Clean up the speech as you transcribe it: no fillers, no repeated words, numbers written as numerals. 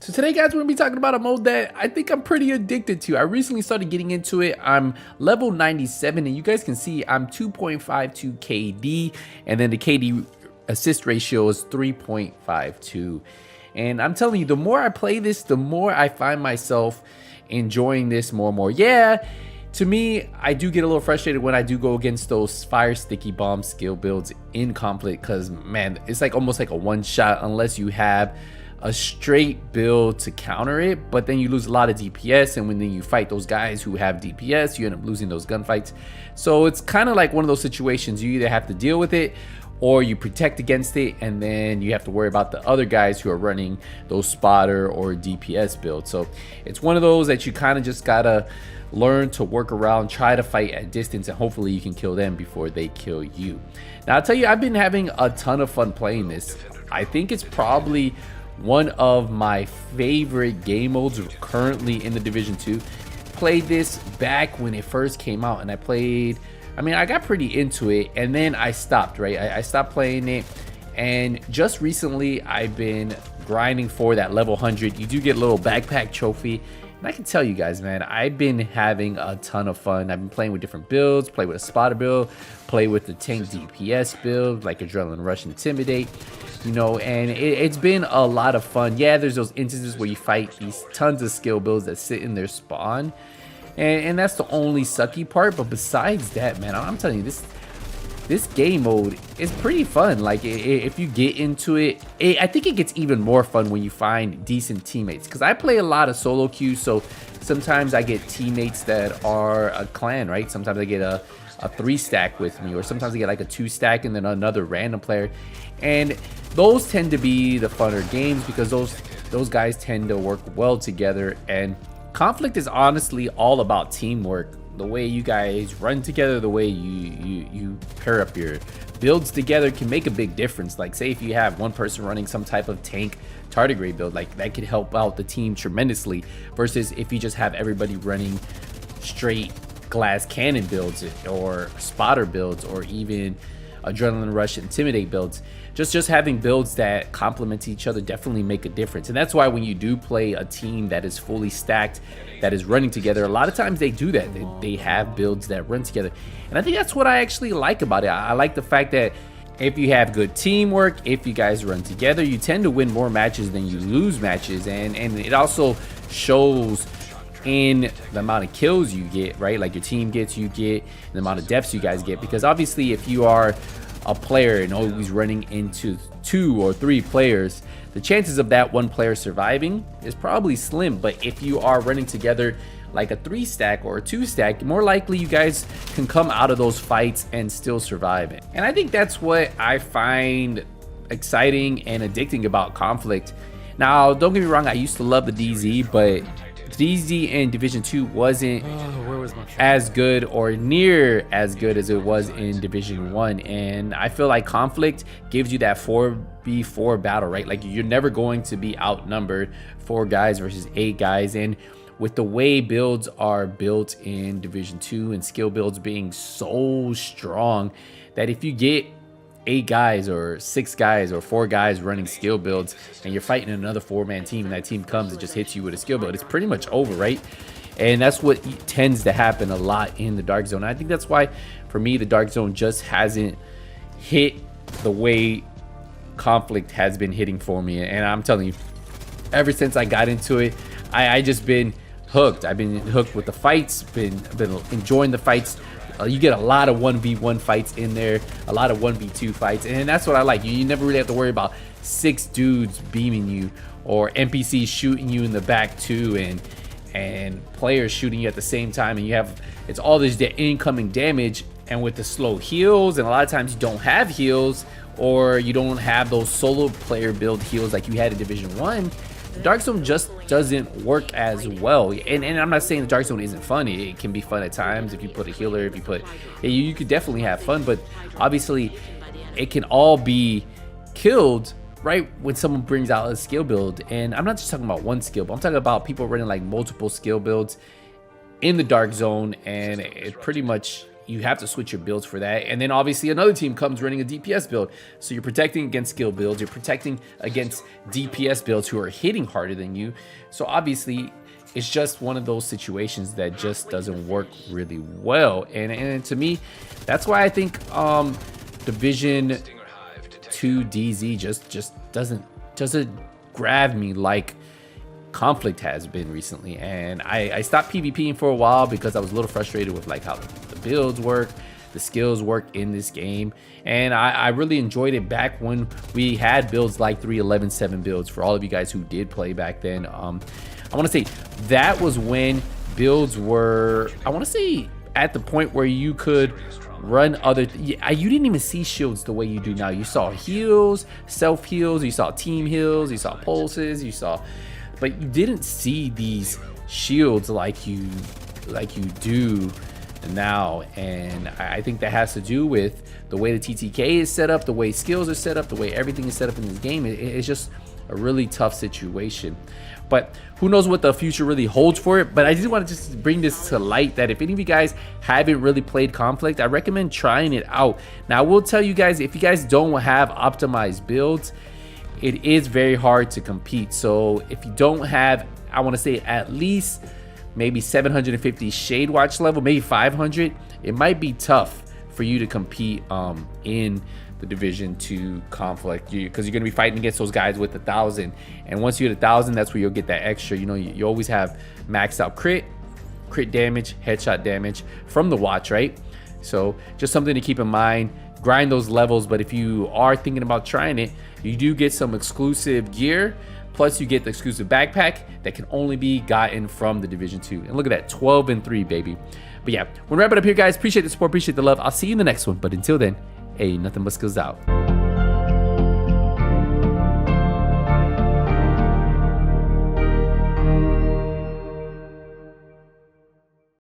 So today, guys, we're gonna be talking about a mode that I think I'm pretty addicted to. I recently started getting into it. I'm level 97, and you guys can see I'm 2.52 KD, and then the KD assist ratio is 3.52. And I'm telling you, the more I play this, the more I find myself enjoying this more and more. Yeah, to me, I do get a little frustrated when I do go against those fire sticky bomb skill builds in conflict, because man, it's like almost like a one shot unless you have a straight build to counter it, but then you lose a lot of DPS, and when then you fight those guys who have DPS, you end up losing those gunfights. So it's kind of like one of those situations, you either have to deal with it or you protect against it, and then you have to worry about the other guys who are running those spotter or DPS builds. So it's one of those that you kind of just gotta learn to work around, try to fight at distance, and hopefully you can kill them before they kill you. Now I'll tell you, I've been having a ton of fun playing this. I think it's probably one of my favorite game modes currently in the Division 2. Played this back when it first came out, and I got pretty into it, and then I stopped, right? I stopped playing it, and just recently I've been grinding for that level 100. You do get a little backpack trophy, and I can tell you guys, man, I've been having a ton of fun. I've been playing with different builds, play with a spotter build, play with the tank DPS build, like Adrenaline Rush, Intimidate, you know, and it's been a lot of fun. Yeah, there's those instances where you fight these tons of skill builds that sit in their spawn, and that's the only sucky part. But besides that, man, I'm telling you, this game mode is pretty fun. Like, if you get into it, I think it gets even more fun when you find decent teammates, because I play a lot of solo queues, so sometimes I get teammates that are a clan, right? Sometimes I get a 3-stack with me, or sometimes I get like a 2-stack and then another random player, and those tend to be the funner games because those guys tend to work well together. And conflict is honestly all about teamwork. The way you guys run together, the way you pair up your builds together can make a big difference. Like, say if you have one person running some type of tank tardigrade build, like that could help out the team tremendously, versus if you just have everybody running straight glass cannon builds or spotter builds or even Adrenaline Rush, Intimidate builds. Just having builds that complement each other definitely make a difference. And that's why when you do play a team that is fully stacked, that is running together, a lot of times they do that. They have builds that run together, and I think that's what I actually like about it. I like the fact that if you have good teamwork, if you guys run together, you tend to win more matches than you lose matches, and it also shows in the amount of kills you get, right? Like your team gets, you get, the amount of deaths you guys get. Because obviously if you are a player and always running into 2 or 3 players, the chances of that one player surviving is probably slim. But if you are running together like a 3-stack or a 2-stack, more likely you guys can come out of those fights and still survive it. And I think that's what I find exciting and addicting about conflict. Now, don't get me wrong, I used to love the DZ, but DZ in Division 2 wasn't as good or near as good as it was in Division 1. And I feel like conflict gives you that 4v4 battle, right? Like, you're never going to be outnumbered, 4 guys versus 8 guys. And with the way builds are built in Division 2 and skill builds being so strong, that if you get 8 guys or 6 guys or 4 guys running skill builds and you're fighting another 4-man team, and that team comes and just hits you with a skill build, it's pretty much over, right? And that's what tends to happen a lot in the Dark Zone. I think that's why, for me, the Dark Zone just hasn't hit the way conflict has been hitting for me. And I'm telling you, ever since I got into it, I just been hooked. I've been hooked with the fights, been enjoying the fights. You get a lot of 1v1 fights in there, a lot of 1v2 fights, and that's what I like. You never really have to worry about 6 dudes beaming you, or NPCs shooting you in the back too, and players shooting you at the same time, and it's all this incoming damage. And with the slow heals, and a lot of times you don't have heals, or you don't have those solo player build heals like you had in Division 1, Dark Zone just doesn't work as well. And I'm not saying the Dark Zone isn't fun. It can be fun at times if you put a healer, you could definitely have fun, but obviously it can all be killed right when someone brings out a skill build. And I'm not just talking about one skill, but I'm talking about people running like multiple skill builds in the Dark Zone, and it pretty much you have to switch your builds for that. And then obviously another team comes running a DPS build. So you're protecting against skill builds. You're protecting against DPS builds who are hitting harder than you. So obviously it's just one of those situations that just doesn't work really well. And to me, that's why I think Division 2 DZ just doesn't grab me like Conflict has been recently. And I stopped PvPing for a while because I was a little frustrated with like how the builds work, the skills work in this game. And I really enjoyed it back when we had builds like 3.11.7 builds. For all of you guys who did play back then, I want to say that was when builds were, I want to say, at the point where you could run other you didn't even see shields the way you do now. You saw heals, self heals, you saw team heals, you saw pulses, but you didn't see these shields like you do now. And I think that has to do with the way the TTK is set up, the way skills are set up, the way everything is set up in this game. It's just a really tough situation. But who knows what the future really holds for it. But I just want to just bring this to light that if any of you guys haven't really played Conflict, I recommend trying it out. Now I will tell you guys, if you guys don't have optimized builds, it is very hard to compete. So if you don't have, I want to say at least maybe 750 Shade Watch level, maybe 500, it might be tough for you to compete in the Division 2 Conflict, because you're going to be fighting against those guys with 1,000. And once you hit 1,000, that's where you'll get that extra. You know, you always have maxed out crit damage, headshot damage from the watch, right? So just something to keep in mind. Grind those levels. But if you are thinking about trying it, you do get some exclusive gear. Plus you get the exclusive backpack that can only be gotten from the Division 2. And look at that, 12-3, baby. But yeah, we'll wrap it up here, guys. Appreciate the support, appreciate the love. I'll see you in the next one. But until then, hey, nothing but skills out.